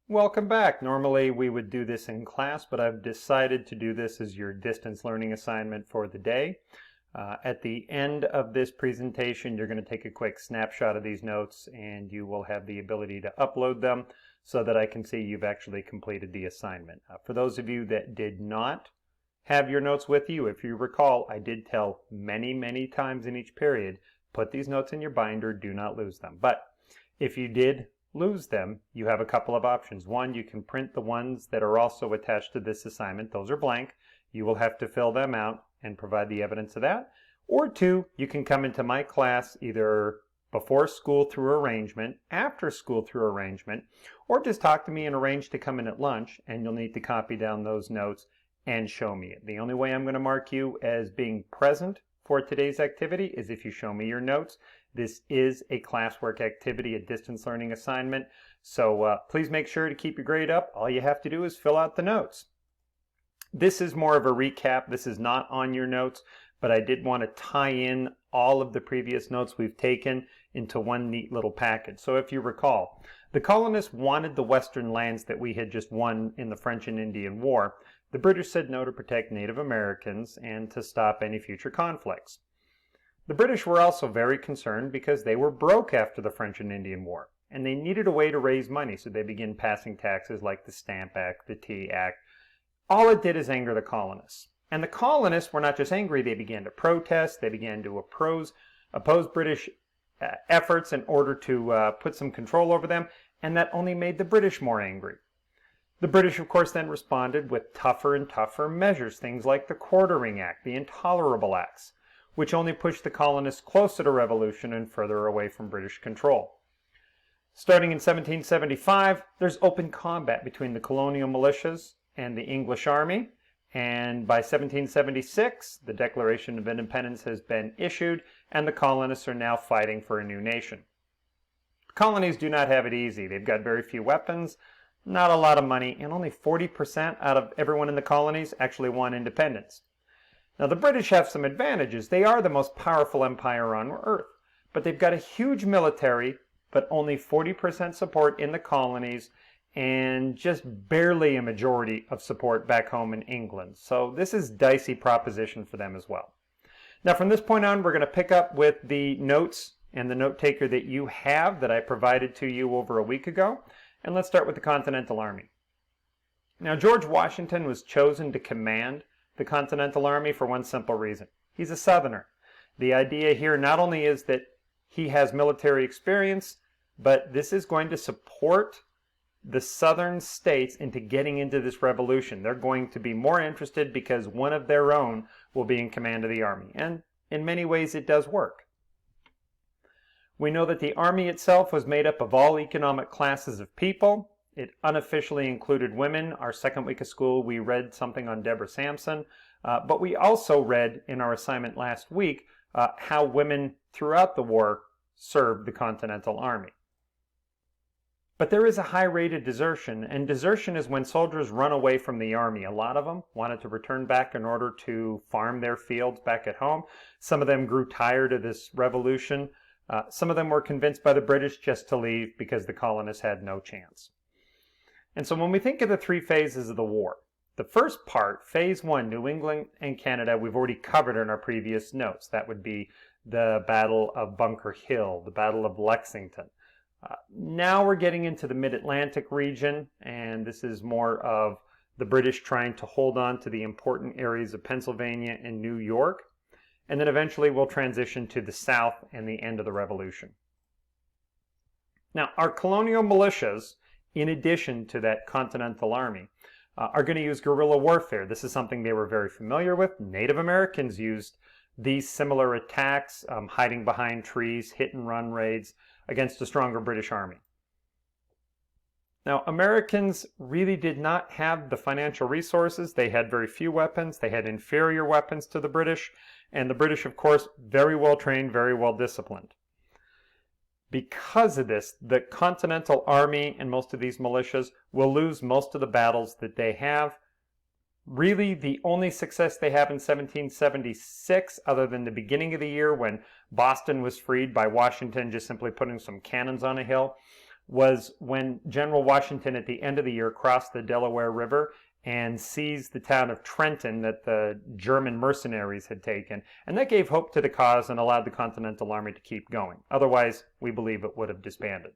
Welcome back. Normally we would do this in class, but I've decided to do this as your distance learning assignment for the day. At the end of this presentation, you're going to take a quick snapshot of these notes and you will have the ability to upload them so that I can see you've actually completed the assignment. For those of you that did not have your notes with you, if you recall, I did tell many times in each period, put these notes in your binder, do not lose them. But if you did lose them, you have a couple of options. One, you can print the ones that are also attached to this assignment. Those are blank. You will have to fill them out and provide the evidence of that. Or two, you can come into my class either before school through arrangement, after school through arrangement, or just talk to me and arrange to come in at lunch, and you'll need to copy down those notes and show me it. The only way I'm going to mark you as being present for today's activity is if you show me your notes. This is a classwork activity, a distance learning assignment, so please make sure to keep your grade up. All you have to do is fill out the notes. This is more of a recap. This is not on your notes, but I did want to tie in all of the previous notes we've taken into one neat little package. So if you recall, the colonists wanted the western lands that we had just won in the French and Indian War. The British said no to protect Native Americans and to stop any future conflicts. The British were also very concerned because they were broke after the French and Indian War, and they needed a way to raise money, so they began passing taxes like the Stamp Act, the Tea Act. All it did is anger the colonists. And the colonists were not just angry, they began to protest, they began to oppose British efforts in order to put some control over them, and that only made the British more angry. The British, of course, then responded with tougher and tougher measures, things like the Quartering Act, the Intolerable Acts, which only pushed the colonists closer to revolution and further away from British control. Starting in 1775, there's open combat between the colonial militias and the English army, and by 1776, the Declaration of Independence has been issued, and the colonists are now fighting for a new nation. The colonies do not have it easy. They've got very few weapons, not a lot of money, and only 40% out of everyone in the colonies actually want independence. Now, the British have some advantages. They are the most powerful empire on Earth, but they've got a huge military, but only 40% support in the colonies, and just barely a majority of support back home in England. So this is a dicey proposition for them as well. Now, from this point on, we're going to pick up with the notes and the note taker that you have that I provided to you over a week ago. And let's start with the Continental Army. Now, George Washington was chosen to command the Continental Army for one simple reason. He's a Southerner. The idea here not only is that he has military experience, but this is going to support the southern states into getting into this revolution. They're going to be more interested because one of their own will be in command of the army. And in many ways it does work. We know that the army itself was made up of all economic classes of people. It unofficially included women. Our second week of school, we read something on Deborah Sampson, but we also read in our assignment last week how women throughout the war served the Continental Army. But there is a high rate of desertion, and desertion is when soldiers run away from the army. A lot of them wanted to return back in order to farm their fields back at home. Some of them grew tired of this revolution. Some of them were convinced by the British just to leave because the colonists had no chance. And so when we think of the three phases of the war, the first part, phase one, New England and Canada, we've already covered in our previous notes. That would be the Battle of Bunker Hill, the Battle of Lexington. Now we're getting into the Mid-Atlantic region, and this is more of the British trying to hold on to the important areas of Pennsylvania and New York. And then eventually we'll transition to the South and the end of the Revolution. Now, our colonial militias, in addition to that Continental Army, are going to use guerrilla warfare. This is something they were very familiar with. Native Americans used these similar attacks, hiding behind trees, hit-and-run raids against a stronger British army. Now, Americans really did not have the financial resources. They had very few weapons. They had inferior weapons to the British, and the British, of course, very well trained, very well disciplined. Because of this, the Continental Army and most of these militias will lose most of the battles that they have. Really, the only success they have in 1776, other than the beginning of the year when Boston was freed by Washington just simply putting some cannons on a hill, was when General Washington at the end of the year crossed the Delaware River and seized the town of Trenton that the German mercenaries had taken. And that gave hope to the cause and allowed the Continental Army to keep going. Otherwise, we believe it would have disbanded.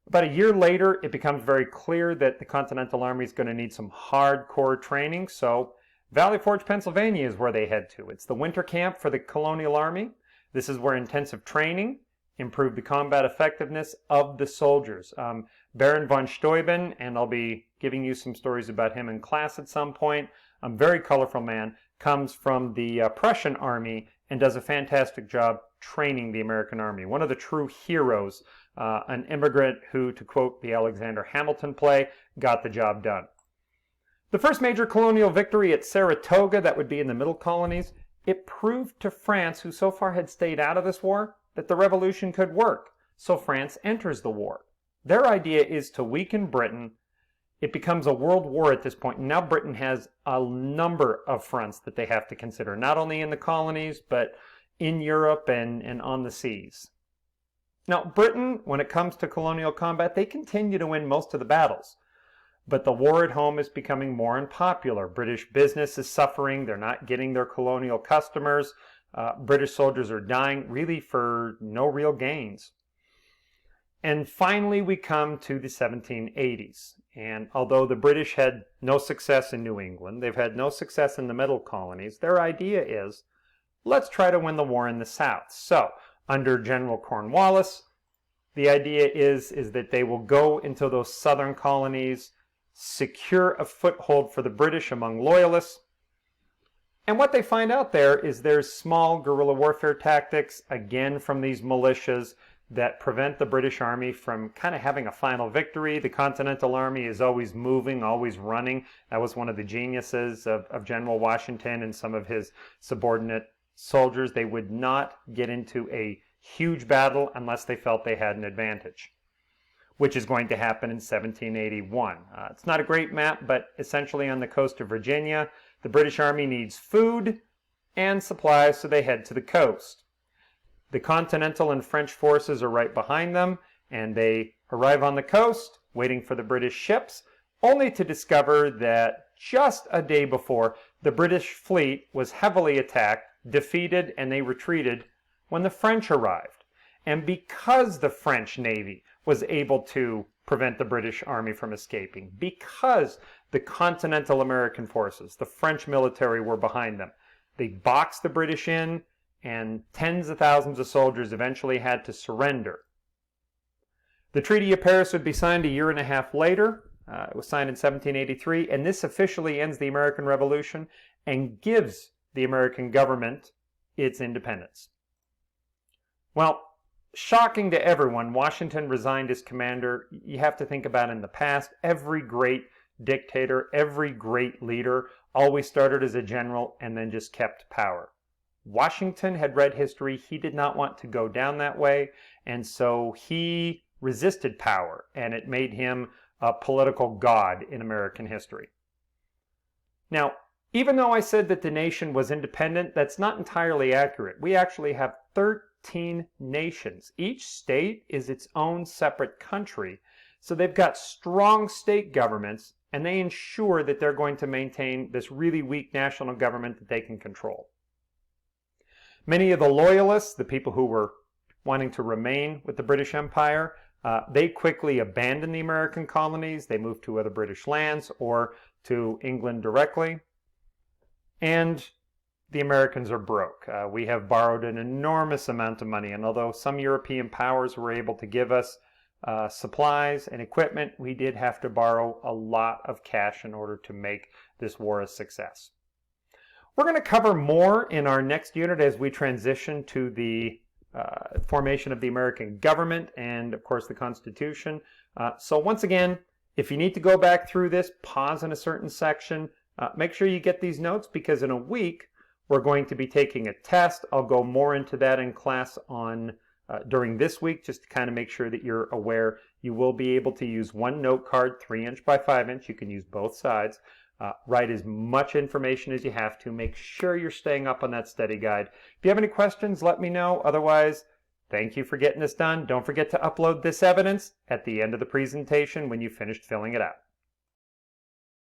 About a year later, it becomes very clear that the Continental Army is going to need some hardcore training, so Valley Forge, Pennsylvania is where they head to. It's the winter camp for the Colonial Army. This is where intensive training improved the combat effectiveness of the soldiers. Baron von Steuben, and I'll be giving you some stories about him in class at some point, a very colorful man, comes from the Prussian army and does a fantastic job training the American army. One of the true heroes, an immigrant who, to quote the Alexander Hamilton play, got the job done. The first major colonial victory at Saratoga, that would be in the Middle Colonies, it proved to France, who so far had stayed out of this war, that the revolution could work. So France enters the war. Their idea is to weaken Britain. It becomes a world war at this point. Now Britain has a number of fronts that they have to consider, not only in the colonies, but in Europe and on the seas. Now, Britain, when it comes to colonial combat, they continue to win most of the battles. But the war at home is becoming more unpopular. British business is suffering. They're not getting their colonial customers. British soldiers are dying, really for no real gains. And finally, we come to the 1780s. And although the British had no success in New England, they've had no success in the Middle Colonies, their idea is, let's try to win the war in the South. So, under General Cornwallis, the idea is that they will go into those southern colonies, secure a foothold for the British among loyalists. And what they find out there is there's small guerrilla warfare tactics, again from these militias, that prevent the British Army from kind of having a final victory. The Continental Army is always moving, always running. That was one of the geniuses of General Washington and some of his subordinate soldiers. They would not get into a huge battle unless they felt they had an advantage, which is going to happen in 1781. It's not a great map, but essentially on the coast of Virginia, the British Army needs food and supplies, so they head to the coast. The Continental and French forces are right behind them, and they arrive on the coast, waiting for the British ships, only to discover that just a day before, the British fleet was heavily attacked, defeated, and they retreated when the French arrived. And because the French Navy was able to prevent the British Army from escaping, because the Continental American forces, the French military, were behind them, they boxed the British in, and tens of thousands of soldiers eventually had to surrender. The Treaty of Paris would be signed a year and a half later. It was signed in 1783, and this officially ends the American Revolution and gives the American government its independence. Well, shocking to everyone, Washington resigned as commander. You have to think about in the past, every great dictator, every great leader always started as a general and then just kept power. Washington had read history. He did not want to go down that way, and so he resisted power, and it made him a political god in American history. Now, even though I said that the nation was independent, that's not entirely accurate. We actually have 13 nations. Each state is its own separate country, so they've got strong state governments, and they ensure that they're going to maintain this really weak national government that they can control. Many of the loyalists, the people who were wanting to remain with the British Empire, they quickly abandoned the American colonies. They moved to other British lands or to England directly. And the Americans are broke. We have borrowed an enormous amount of money, and although some European powers were able to give us supplies and equipment, we did have to borrow a lot of cash in order to make this war a success. We're going to cover more in our next unit as we transition to the formation of the American government and, of course, the Constitution. So once again, if you need to go back through this, pause in a certain section. Make sure you get these notes, because in a week, we're going to be taking a test. I'll go more into that in class on during this week, just to kind of make sure that you're aware. You will be able to use one note card, 3" by 5". You can use both sides. Write as much information as you have to. Make sure you're staying up on that study guide. If you have any questions, let me know. Otherwise, Thank you for getting this done. Don't forget to upload this evidence at the end of the presentation when you finished filling it out.